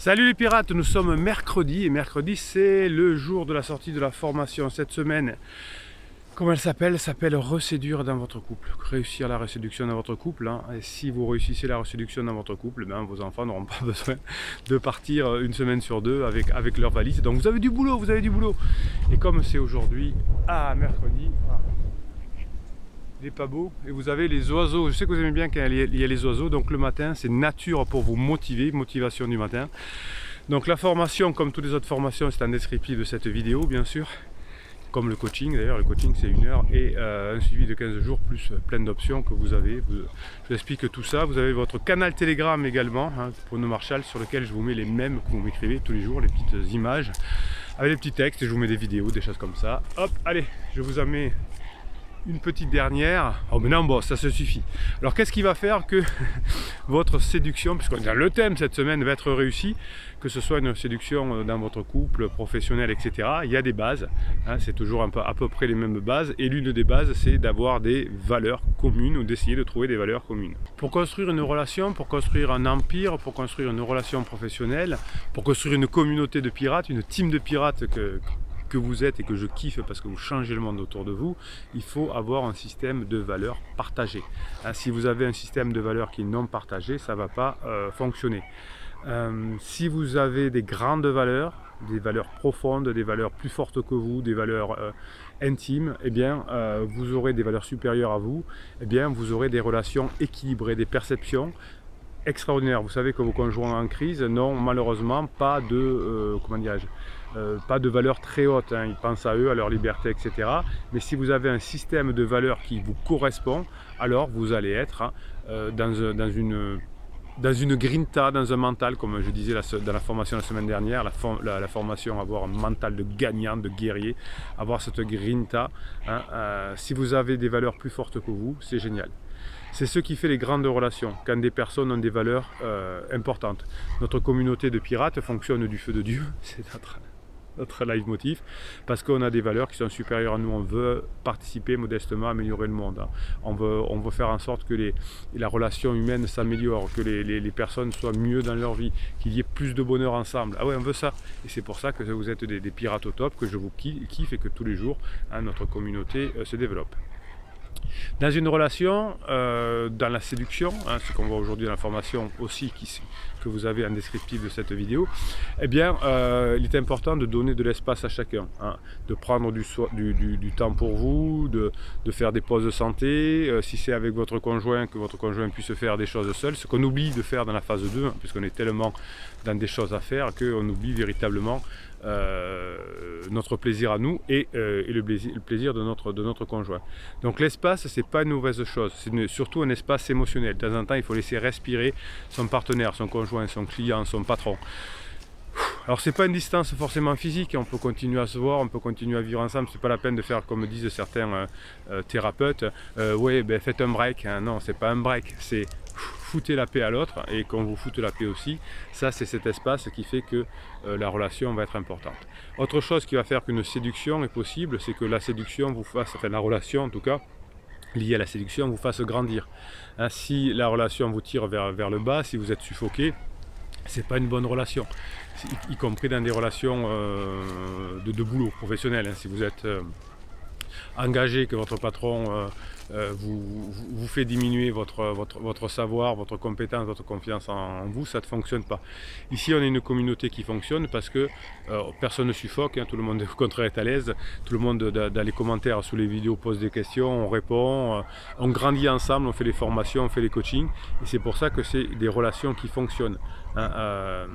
Salut les pirates, nous sommes mercredi et mercredi c'est le jour de la sortie de la formation cette semaine. Comment elle s'appelle? Elle s'appelle Reséduire dans votre couple. Réussir la reséduction dans votre couple. Hein. Et si vous réussissez la reséduction dans votre couple, ben, vos enfants n'auront pas besoin de partir une semaine sur deux avec leur valise. Donc vous avez du boulot, vous avez du boulot. Et comme c'est aujourd'hui, mercredi, voilà. Il n'est pas beau et vous avez les oiseaux. Je sais que vous aimez bien quand il y a les oiseaux, donc le matin c'est nature pour vous motiver, motivation du matin. Donc la formation, comme toutes les autres formations, c'est un descriptif de cette vidéo bien sûr, comme le coaching. D'ailleurs le coaching c'est 1 heure et un suivi de 15 jours plus plein d'options que vous avez. Je vous explique tout ça. Vous avez votre canal Telegram également, hein, pour nos Marshall, sur lequel je vous mets les mèmes que vous m'écrivez tous les jours, les petites images avec les petits textes, et je vous mets des vidéos, des choses comme ça. Hop, allez, je vous en mets une petite dernière. Oh mais non, bon, ça se suffit. Alors qu'est-ce qui va faire que votre séduction, puisque le thème cette semaine va être réussi, que ce soit une séduction dans votre couple, professionnel, etc. Il y a des bases, hein, c'est toujours à peu près les mêmes bases, et l'une des bases c'est d'avoir des valeurs communes ou d'essayer de trouver des valeurs communes. Pour construire une relation, pour construire un empire, pour construire une relation professionnelle, pour construire une communauté de pirates, une team de pirates que vous êtes et que je kiffe parce que vous changez le monde autour de vous, il faut avoir un système de valeurs partagées. Si vous avez un système de valeurs qui est non partagé, ça ne va pas fonctionner. Si vous avez des grandes valeurs, des valeurs profondes, des valeurs plus fortes que vous, des valeurs intimes, eh bien, vous aurez des valeurs supérieures à vous, eh bien, vous aurez des relations équilibrées, des perceptions extraordinaires. Vous savez que vos conjoints en crise n'ont malheureusement pas de, comment dirais-je, pas de valeurs très hautes, hein. Ils pensent à eux, à leur liberté, etc. Mais si vous avez un système de valeurs qui vous correspond, alors vous allez être, hein, dans une grinta, dans un mental, comme je disais dans la formation la semaine dernière, la formation avoir un mental de gagnant, de guerrier, avoir cette grinta, hein, si vous avez des valeurs plus fortes que vous, c'est génial. C'est ce qui fait les grandes relations, quand des personnes ont des valeurs importantes. Notre communauté de pirates fonctionne du feu de Dieu, c'est notre leitmotiv, parce qu'on a des valeurs qui sont supérieures à nous. On veut participer modestement à améliorer le monde. On veut faire en sorte que la relation humaine s'améliore, que les personnes soient mieux dans leur vie, qu'il y ait plus de bonheur ensemble. Ah ouais, on veut ça. Et c'est pour ça que vous êtes des pirates au top, que je vous kiffe et que tous les jours, hein, notre communauté se développe. Dans une relation, dans la séduction, hein, ce qu'on voit aujourd'hui dans la formation aussi, que vous avez en descriptif de cette vidéo, eh bien, il est important de donner de l'espace à chacun, hein, de prendre du temps pour vous, de faire des pauses de santé, si c'est avec votre conjoint, que votre conjoint puisse faire des choses seul, ce qu'on oublie de faire dans la phase 2, hein, puisqu'on est tellement dans des choses à faire qu'on oublie véritablement notre plaisir à nous et le plaisir de notre conjoint. Donc l'espace, c'est pas une mauvaise chose, c'est surtout un espace émotionnel. De temps en temps, il faut laisser respirer son partenaire, son conjoint, son client, son patron. Alors c'est pas une distance forcément physique, on peut continuer à se voir, on peut continuer à vivre ensemble, c'est pas la peine de faire comme disent certains thérapeutes, ouais, ben faites un break, hein. Non, c'est pas un break, c'est foutez la paix à l'autre, et qu'on vous foute la paix aussi. Ça, c'est cet espace qui fait que la relation va être importante. Autre chose qui va faire qu'une séduction est possible, c'est que la séduction vous fasse, enfin la relation en tout cas, liée à la séduction, vous fasse grandir. Hein, si la relation vous tire vers le bas, si vous êtes suffoqué, c'est pas une bonne relation, y compris dans des relations de boulot professionnel, hein. Si vous êtes engagé, que votre patron vous fait diminuer votre savoir, votre compétence, votre confiance en vous, ça ne fonctionne pas. Ici, on est une communauté qui fonctionne parce que personne ne suffoque, hein, tout le monde au contraire est à l'aise, tout le monde dans les commentaires sous les vidéos pose des questions, on répond, on grandit ensemble, on fait les formations, on fait les coachings, et c'est pour ça que c'est des relations qui fonctionnent, hein.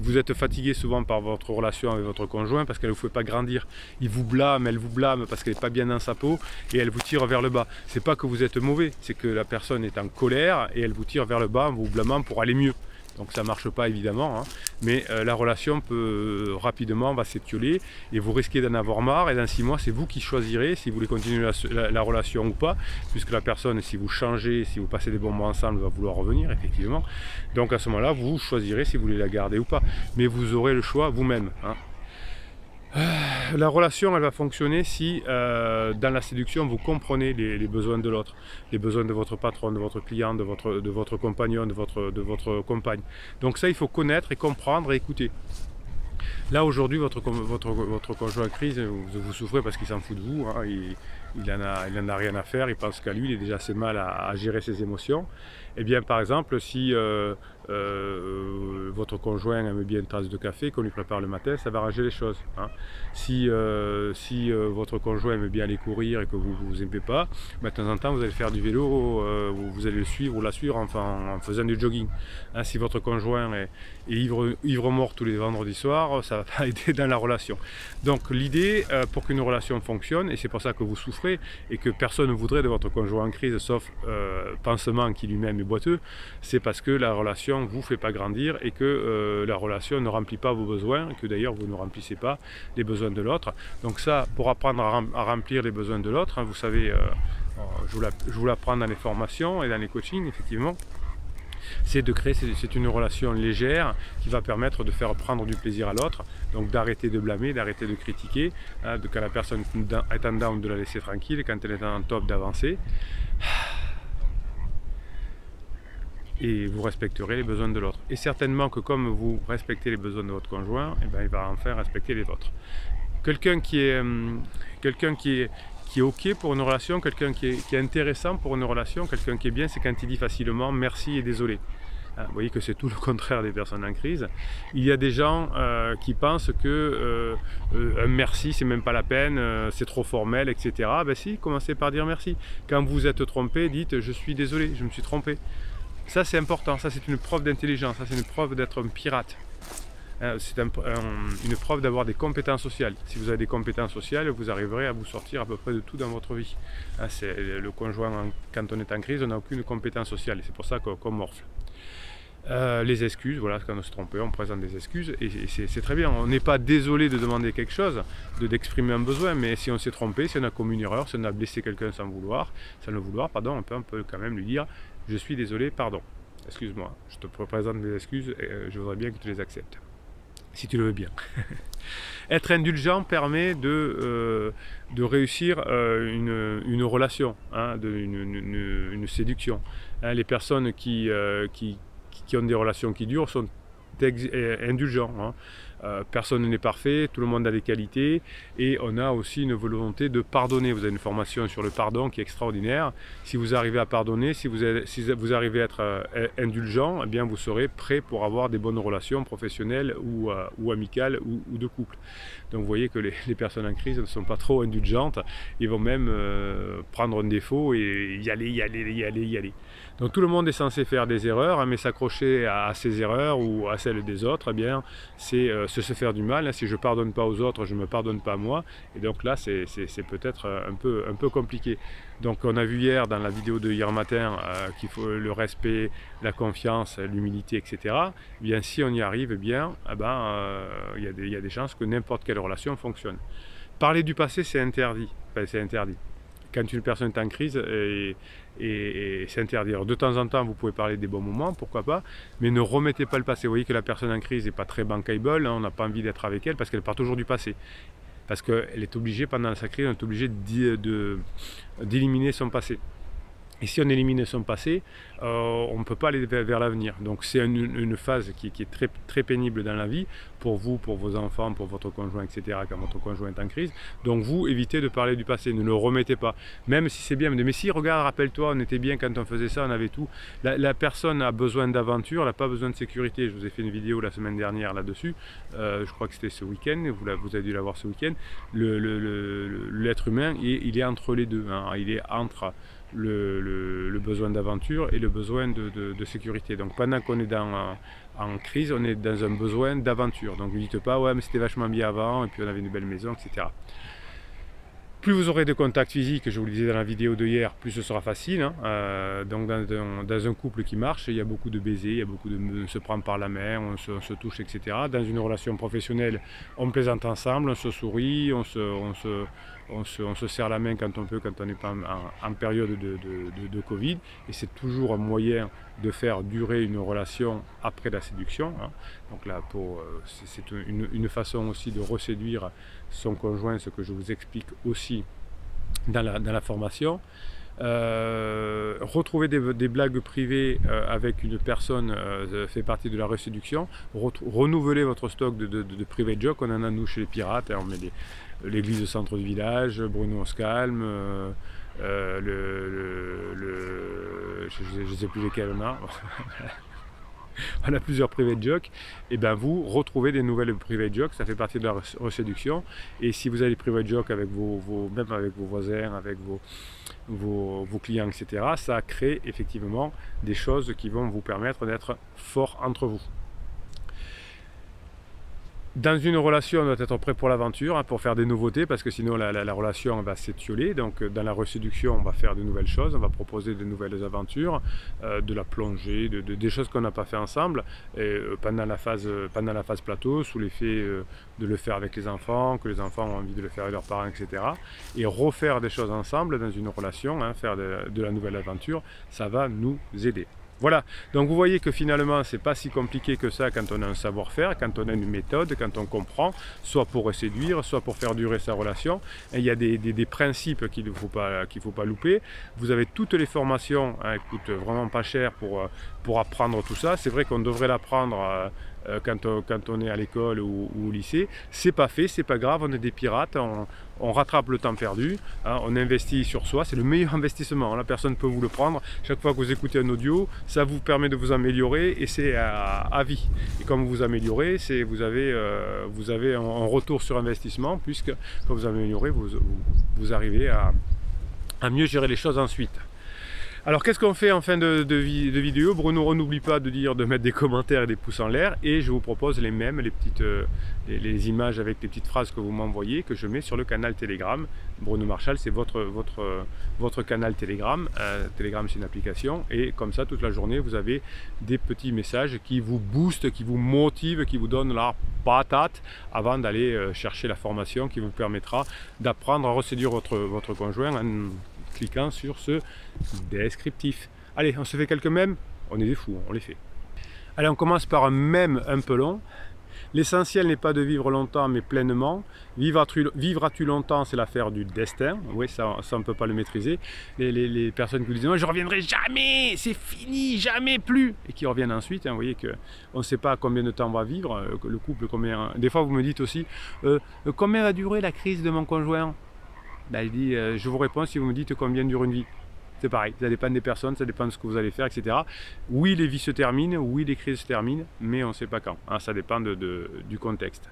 Vous êtes fatigué souvent par votre relation avec votre conjoint parce qu'elle ne vous fait pas grandir. Il vous blâme, elle vous blâme parce qu'elle n'est pas bien dans sa peau et elle vous tire vers le bas. C'est pas que vous êtes mauvais, c'est que la personne est en colère et elle vous tire vers le bas en vous blâmant pour aller mieux. Donc ça ne marche pas évidemment, hein, mais la relation peut rapidement va s'étioler et vous risquez d'en avoir marre, et dans 6 mois c'est vous qui choisirez si vous voulez continuer la relation ou pas, puisque la personne, si vous changez, si vous passez des bons moments ensemble, va vouloir revenir effectivement. Donc à ce moment là vous choisirez si vous voulez la garder ou pas, mais vous aurez le choix vous-même, hein. la relation, elle va fonctionner si dans la séduction, vous comprenez les besoins de l'autre, les besoins de votre patron, de votre client, de votre compagnon, de votre compagne. Donc ça, il faut connaître et comprendre et écouter. Là aujourd'hui, votre conjoint en crise, vous souffrez parce qu'il s'en fout de vous, hein, il en a rien à faire, il pense qu'à lui, il est déjà assez mal à gérer ses émotions. Et bien par exemple, si votre conjoint aime bien une tasse de café qu'on lui prépare le matin, ça va arranger les choses. Hein. Si votre conjoint aime bien aller courir et que vous ne vous aimez pas, de temps en temps vous allez faire du vélo, vous allez le suivre ou la suivre en faisant du jogging. Hein, si votre conjoint est ivre mort tous les vendredis soirs, ça va pas aider dans la relation. Donc l'idée pour qu'une relation fonctionne, et c'est pour ça que vous souffrez et que personne ne voudrait de votre conjoint en crise sauf Pansement qui lui-même est boiteux, c'est parce que la relation vous fait pas grandir et que la relation ne remplit pas vos besoins, et que d'ailleurs vous ne remplissez pas les besoins de l'autre. Donc ça, pour apprendre à remplir les besoins de l'autre, hein, vous savez, je vous l'apprends dans les formations et dans les coachings, effectivement, c'est de créer, c'est une relation légère qui va permettre de faire prendre du plaisir à l'autre, donc d'arrêter de blâmer, d'arrêter de critiquer, hein, quand la personne est en down, de la laisser tranquille, quand elle est en top, d'avancer. Et vous respecterez les besoins de l'autre. Et certainement que comme vous respectez les besoins de votre conjoint, eh ben, il va enfin respecter les vôtres. Quelqu'un qui est OK pour une relation, quelqu'un qui est intéressant pour une relation, quelqu'un qui est bien, c'est quand il dit facilement merci et désolé. Vous voyez que c'est tout le contraire des personnes en crise. Il y a des gens qui pensent que un merci, c'est même pas la peine, c'est trop formel, etc. Ben si, commencez par dire merci. Quand vous êtes trompé, dites je suis désolé, je me suis trompé. Ça c'est important, ça c'est une preuve d'intelligence, ça c'est une preuve d'être un pirate. C'est une preuve d'avoir des compétences sociales. Si vous avez des compétences sociales, vous arriverez à vous sortir à peu près de tout dans votre vie. C'est le conjoint, quand on est en crise, on n'a aucune compétence sociale et c'est pour ça qu'on morfle. Les excuses, voilà, quand on se trompe, on présente des excuses et c'est très bien. On n'est pas désolé de demander quelque chose, d'exprimer un besoin, mais si on s'est trompé, si on a commis une erreur, si on a blessé quelqu'un sans le vouloir, pardon, on peut quand même lui dire je suis désolé, pardon, excuse-moi, je te présente mes excuses et je voudrais bien que tu les acceptes, si tu le veux bien. Être indulgent permet de réussir une relation, hein, une séduction. Hein, les personnes qui ont des relations qui durent sont indulgents. Hein. Personne n'est parfait, tout le monde a des qualités et on a aussi une volonté de pardonner. Vous avez une formation sur le pardon qui est extraordinaire. Si vous arrivez à pardonner, si vous arrivez à être indulgent, eh bien vous serez prêt pour avoir des bonnes relations professionnelles ou amicales ou de couple. Donc vous voyez que les personnes en crise ne sont pas trop indulgentes, ils vont même prendre un défaut et y aller. Donc tout le monde est censé faire des erreurs, hein, mais s'accrocher à ses erreurs ou à celles des autres, eh bien c'est se faire du mal. Hein. Si je ne pardonne pas aux autres, je ne me pardonne pas à moi. Et donc là, c'est peut-être un peu compliqué. Donc on a vu hier dans la vidéo de hier matin qu'il faut le respect, la confiance, l'humilité, etc. Eh bien si on y arrive, eh bien, il y a des chances que n'importe quelle relation fonctionne. Parler du passé, c'est interdit. Enfin, c'est interdit. Quand une personne est en crise, et c'est interdit. Alors de temps en temps, vous pouvez parler des bons moments, pourquoi pas, mais ne remettez pas le passé. Vous voyez que la personne en crise n'est pas très bankable, hein, on n'a pas envie d'être avec elle parce qu'elle part toujours du passé. Parce qu'elle est obligée, pendant sa crise, on est obligé d'éliminer son passé. Et si on élimine son passé, on ne peut pas aller vers l'avenir. Donc c'est une phase qui est très, très pénible dans la vie, pour vous, pour vos enfants, pour votre conjoint, etc., quand votre conjoint est en crise. Donc vous, évitez de parler du passé, ne le remettez pas. Même si c'est bien, mais si, regarde, rappelle-toi, on était bien quand on faisait ça, on avait tout. La personne a besoin d'aventure, elle n'a pas besoin de sécurité. Je vous ai fait une vidéo la semaine dernière là-dessus, je crois que c'était ce week-end, vous avez dû la voir ce week-end. L'être humain, il est entre les deux, hein. Il est entre le besoin d'aventure et le besoin de sécurité. Donc pendant qu'on est en crise, on est dans un besoin d'aventure. Donc ne dites pas ouais mais c'était vachement bien avant et puis on avait une belle maison, etc. Plus vous aurez de contacts physiques, je vous le disais dans la vidéo de hier, plus ce sera facile. Hein. Donc dans un couple qui marche, il y a beaucoup de baisers, il y a beaucoup on se prend par la main, on se touche, etc. Dans une relation professionnelle, on plaisante ensemble, on se sourit, on on se serre la main quand on peut, quand on n'est pas en période de Covid. Et c'est toujours un moyen de faire durer une relation après la séduction. Hein. Donc là, c'est une façon aussi de reséduire son conjoint, ce que je vous explique aussi dans la formation. Retrouver des blagues privées avec une personne fait partie de la reséduction. Renouveler votre stock de private jokes. On en a nous chez les pirates, hein, on met l'église de centre du village, Bruno on se calme, je ne sais plus lesquels on a. On a plusieurs private jokes, et bien vous retrouvez des nouvelles private jokes, ça fait partie de la reséduction. Et si vous avez des private jokes avec même avec vos voisins, avec vos clients, etc., ça crée effectivement des choses qui vont vous permettre d'être forts entre vous. Dans une relation, on doit être prêt pour l'aventure, hein, pour faire des nouveautés, parce que sinon la relation va s'étioler. Donc dans la reséduction, on va faire de nouvelles choses, on va proposer de nouvelles aventures, de la plongée, des choses qu'on n'a pas fait ensemble, pendant la phase plateau, sous l'effet de le faire avec les enfants, que les enfants ont envie de le faire avec leurs parents, etc. Et refaire des choses ensemble dans une relation, hein, faire de la nouvelle aventure, ça va nous aider. Voilà, donc vous voyez que finalement c'est pas si compliqué que ça quand on a un savoir-faire, quand on a une méthode, quand on comprend, soit pour séduire, soit pour faire durer sa relation. Et il y a des principes qu'il ne faut pas louper. Vous avez toutes les formations, hein, elles coûtent vraiment pas cher pour apprendre tout ça. C'est vrai qu'on devrait l'apprendre quand on est à l'école ou au lycée. C'est pas fait, c'est pas grave, on est des pirates, on rattrape le temps perdu, hein, on investit sur soi, c'est le meilleur investissement, la personne peut vous le prendre. Chaque fois que vous écoutez un audio, ça vous permet de vous améliorer et c'est à vie. Et comme vous vous améliorez, vous avez un retour sur investissement, puisque quand vous améliorez, vous arrivez à mieux gérer les choses ensuite. Alors qu'est-ce qu'on fait en fin de vidéo? Bruno, n'oublie pas de mettre des commentaires et des pouces en l'air, et je vous propose les mêmes, les images avec les petites phrases que vous m'envoyez, que je mets sur le canal Telegram. Bruno Marchal, c'est votre canal Telegram. Telegram, c'est une application, et comme ça toute la journée vous avez des petits messages qui vous boostent, qui vous motivent, qui vous donnent la patate avant d'aller chercher la formation qui vous permettra d'apprendre à reséduire votre conjoint en cliquant sur ce descriptif. Allez, on se fait quelques mèmes, on est des fous, on les fait. Allez, on commence par un mème un peu long. L'essentiel n'est pas de vivre longtemps, mais pleinement. Vivras-tu longtemps, c'est l'affaire du destin. Oui, ça on ne peut pas le maîtriser. Les personnes qui vous disent « je ne reviendrai jamais, c'est fini, jamais plus !» et qui reviennent ensuite, hein, vous voyez qu'on ne sait pas combien de temps on va vivre, le couple, combien... Des fois, vous me dites aussi « combien va durer la crise de mon conjoint ?» Ben, il dit, je vous réponds si vous me dites combien dure une vie. C'est pareil, ça dépend des personnes, ça dépend de ce que vous allez faire, etc. Oui, les vies se terminent, oui, les crises se terminent, mais on ne sait pas quand. Hein, ça dépend du contexte.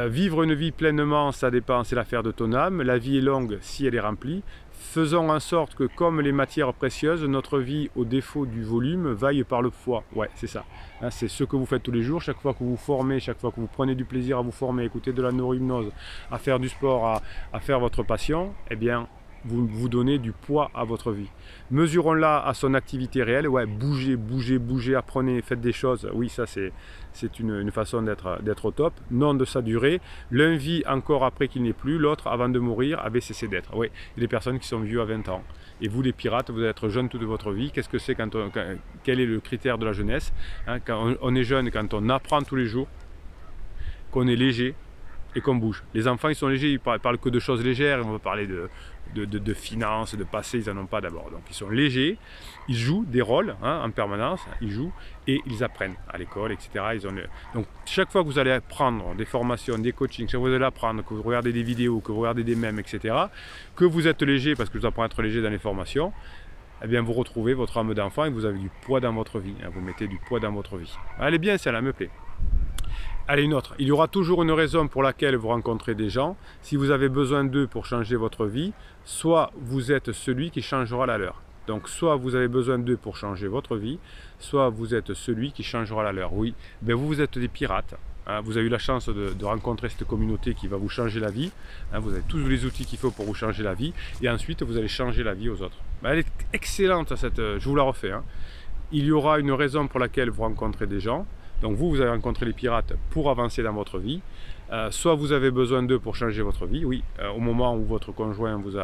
Vivre une vie pleinement, ça dépend, c'est l'affaire de ton âme. La vie est longue si elle est remplie. Faisons en sorte que, comme les matières précieuses, notre vie, au défaut du volume, vaille par le poids. Ouais, c'est ça. Hein, c'est ce que vous faites tous les jours. Chaque fois que vous vous formez, chaque fois que vous prenez du plaisir à vous former, à écouter de la neurohypnose, à faire du sport, à faire votre passion, eh bien, vous donnez du poids à votre vie. Mesurons-la à son activité réelle. Ouais, bougez, apprenez, faites des choses. Oui, ça c'est une façon d'être au top. Non de sa durée. L'un vit encore après qu'il n'est plus, l'autre avant de mourir avait cessé d'être. Oui, il y a des personnes qui sont vieux à 20 ans. Et vous les pirates, vous allez être jeunes toute votre vie. Qu'est-ce que c'est quel est le critère de la jeunesse, hein, quand on est jeune, quand on apprend tous les jours, qu'on est léger et qu'on bouge. Les enfants, ils sont légers, ils parlent que de choses légères, on va parler de finances, de passé, ils n'en ont pas d'abord. Donc ils sont légers, ils jouent des rôles, hein, en permanence, ils jouent et ils apprennent à l'école, etc. Donc chaque fois que vous allez prendre des formations, des coachings, chaque fois que vous allez apprendre, que vous regardez des vidéos, que vous regardez des mèmes, etc., que vous êtes léger, parce que je vous apprends à être léger dans les formations, eh bien vous retrouvez votre âme d'enfant et vous avez du poids dans votre vie, hein, vous mettez du poids dans votre vie. Elle est bien celle-là, elle me plaît. Allez, une autre. Il y aura toujours une raison pour laquelle vous rencontrez des gens. Si vous avez besoin d'eux pour changer votre vie, soit vous êtes celui qui changera la leur. Donc, soit vous avez besoin d'eux pour changer votre vie, soit vous êtes celui qui changera la leur. Oui, ben vous êtes des pirates. Hein, vous avez eu la chance de rencontrer cette communauté qui va vous changer la vie. Hein, vous avez tous les outils qu'il faut pour vous changer la vie. Et ensuite, vous allez changer la vie aux autres. Ben, elle est excellente, je vous la refais. Hein. Il y aura une raison pour laquelle vous rencontrez des gens. Donc vous avez rencontré les pirates pour avancer dans votre vie. Soit vous avez besoin d'eux pour changer votre vie, oui, au moment où votre conjoint vous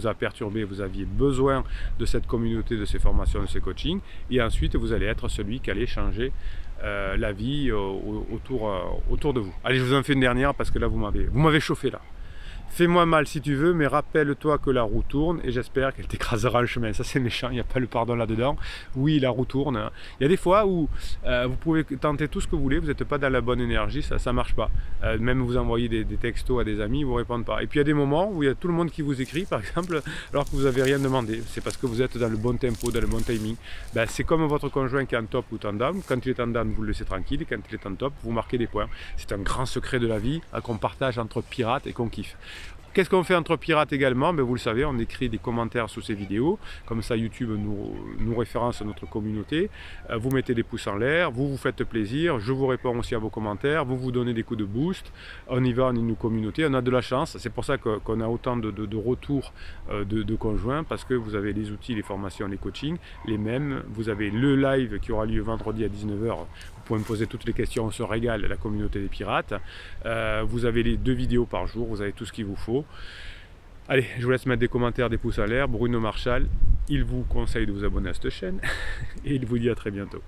a perturbé, vous aviez besoin de cette communauté, de ces formations, de ces coachings, et ensuite vous allez être celui qui allait changer la vie autour de vous. Allez, je vous en fais une dernière parce que là vous m'avez chauffé là. Fais-moi mal si tu veux, mais rappelle-toi que la roue tourne et j'espère qu'elle t'écrasera en chemin. Ça c'est méchant, il n'y a pas le pardon là-dedans. Oui, la roue tourne. Il y a des fois où vous pouvez tenter tout ce que vous voulez, vous n'êtes pas dans la bonne énergie, ça ne marche pas. Même vous envoyez des textos à des amis, ils ne vous répondent pas. Et puis il y a des moments où il y a tout le monde qui vous écrit, par exemple, alors que vous n'avez rien demandé. C'est parce que vous êtes dans le bon tempo, dans le bon timing. Ben, c'est comme votre conjoint qui est en top ou en down. Quand il est en down, vous le laissez tranquille. Et quand il est en top, vous marquez des points. C'est un grand secret de la vie qu'on partage entre pirates et qu'on kiffe. Qu'est-ce qu'on fait entre pirates également? Ben vous le savez, on écrit des commentaires sous ces vidéos, comme ça YouTube nous référence à notre communauté. Vous mettez des pouces en l'air, vous vous faites plaisir, je vous réponds aussi à vos commentaires, vous vous donnez des coups de boost, on y va, on est une communauté, on a de la chance, c'est pour ça qu'on a autant de retours de conjoints, parce que vous avez les outils, les formations, les coachings, les mêmes, vous avez le live qui aura lieu vendredi à 19 h, vous pouvez me poser toutes les questions, on se régale, la communauté des pirates, vous avez les 2 vidéos par jour, vous avez tout ce qu'il vous faut. Allez, je vous laisse mettre des commentaires, des pouces en l'air. Bruno Marchal, il vous conseille de vous abonner à cette chaîne et il vous dit à très bientôt.